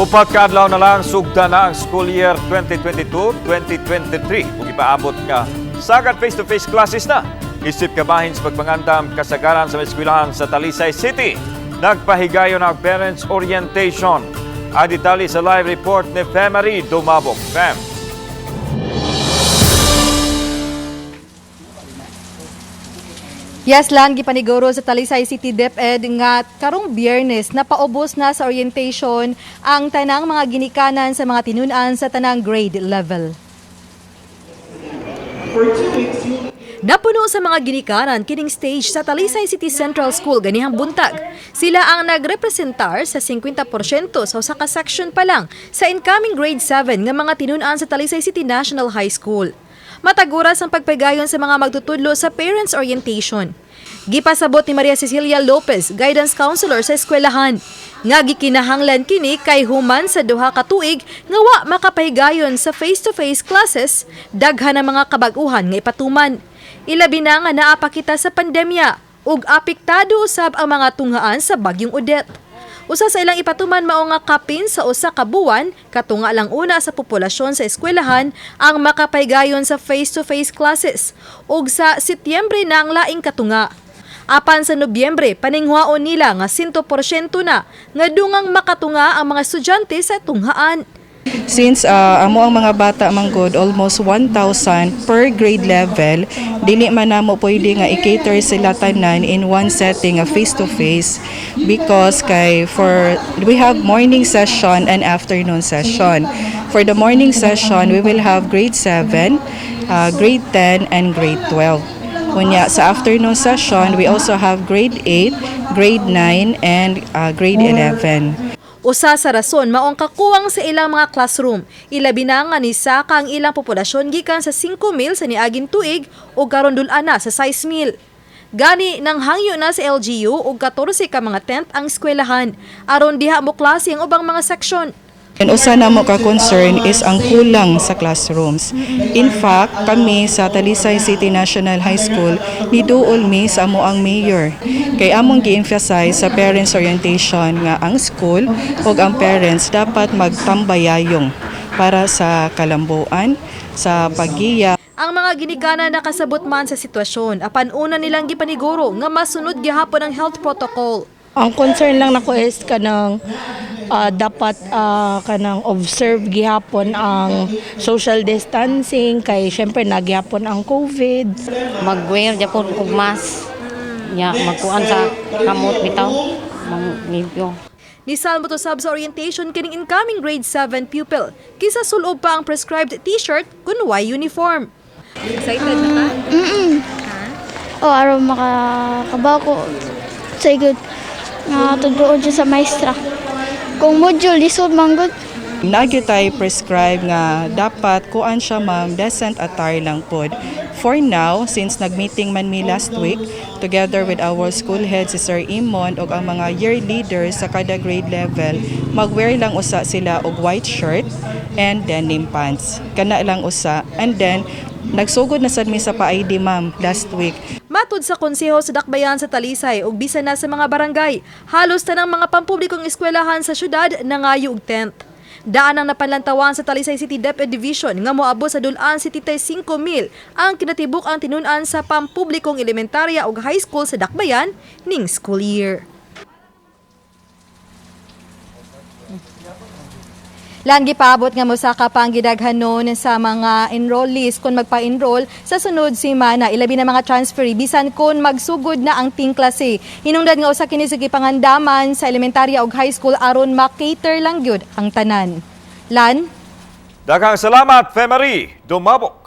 Upat ka adlaw na lang sugda na ang school year 2022-2023 ug ipaabot ka sagad face-to-face classes na. Isip kabahin sa pagpangandam kasagaran sa eskwelahan sa Talisay City. Nagpahigayon ang parents orientation. Ang detalye sa live report ni Femari Dumabok. Fem. Yes, lang gipaniguro sa Talisay City DepEd nga karong Biyernes napaubos na sa orientation ang tanang mga ginikanan sa mga tinunan sa tanang grade level. Napuno sa mga ginikanan kining stage sa Talisay City Central School ganihang buntag. Sila ang nagrepresentar sa 50% sa usa ka section pa lang sa incoming grade 7 nga mga tinunan sa Talisay City National High School. Mataguras ang pagpagayon sa mga magtutudlo sa parents orientation. Gipasabot ni Maria Cecilia Lopez, guidance counselor sa eskwelahan, nga gikinahanglan kini kay human sa duha ka tuig nga wa makapahigayon sa face-to-face classes, daghan ang mga kabag-uhan nga ipatuman. Ilabi na nga naapakita sa pandemya ug apektado usab ang mga tunghaan sa bagyong Odette. Usa sa ilang ipatuman mao nga kapin sa usa ka buwan, katunga lang una sa populasyon sa eskwelahan ang makapahigayon sa face-to-face classes ug sa Setyembre na ang laing katunga. Apan sa Nobyembre, paninghuaon nila nga 100% na nga dungang makatunga ang mga estudyante sa tunghaan. Since amo ang mga bata manggod almost 1,000 per grade level, dili man namo pwede nga i-cater sila tanan in one setting face to face because we have morning session and afternoon session. For the morning session, we will have grade 7, grade 10 and grade 12. Kunya sa afternoon session, we also have grade 8, grade 9 and grade 11. Usa sa rason maong kakuwang sa ilang mga classroom. Ilabi na nga ni saka ang ilang populasyon gikan sa 5,000 sa niaging tuig o karon dul-an na sa 6,000. Gani nang hangyo na sa LGU og 14 ka mga tent ang eskwelahan aron diha mo klase ang ubang mga seksyon. And usa na mo ka concern is ang kulang sa classrooms. In fact, kami sa Talisay City National High School niduol mi sa amo ang mayor. Kay among gi-emphasize sa parents orientation nga ang school ug ang parents dapat magtambayayong para sa kalambuan, sa paggiya. Ang mga ginikanan nakasabot man sa sitwasyon apan una nilang gipaniguro nga masunod gihapon ang health protocol. Ang concern lang nako is kanang dapat kanang observe gihapon ang social distancing kay syempre nagyapon ang COVID. Mag-wear japon og mask. Ya, magkuan sa kamot bitaw. Manglimpyo. Nisal mo to sab sa orientation kining incoming grade 7 pupil. Kisa sulob pa ang prescribed t-shirt kunway uniform. Excited na ka? O aron makakabaw ko say good nga tudloon siya sa maestra. Kung module lisod manggod. Nagyutay prescribe nga dapat kuan siya ma'am decent attire lang pod. For now, since nagmeeting man mi last week together with our school head si Sir Imon ug ang mga year leaders sa kada grade level, magwear lang usa sila og white shirt and denim pants. Kana lang usa and then nagsugod na sad mi sa pa-ID ma'am last week. Matud sa konseho sa Dakbayan sa Talisay ug bisan na sa mga barangay, halos tanang mga pampublikong eskwelahan sa syudad nangayo og tent. Daan ang napanlantawan sa Talisay City DepEd Division nga moabot sa dul-an sa titay 5,000 ang kinatibuk ang tinunan sa pampublikong elementarya ug high school sa Dakbayan ning school year. Lan gipaabot nga mosaka pa ang gidaghanon sa mga enrollees kung magpa-enroll sa sunod semana, ilabi na mga transferee bisan kung magsugod na ang ting klase. Hinungdan nga usa kini sa gipangandaman sa elementarya ug high school aron ma-cater lang gyud ang tanan. Lan, Daghang salamat, Femari Dumabok.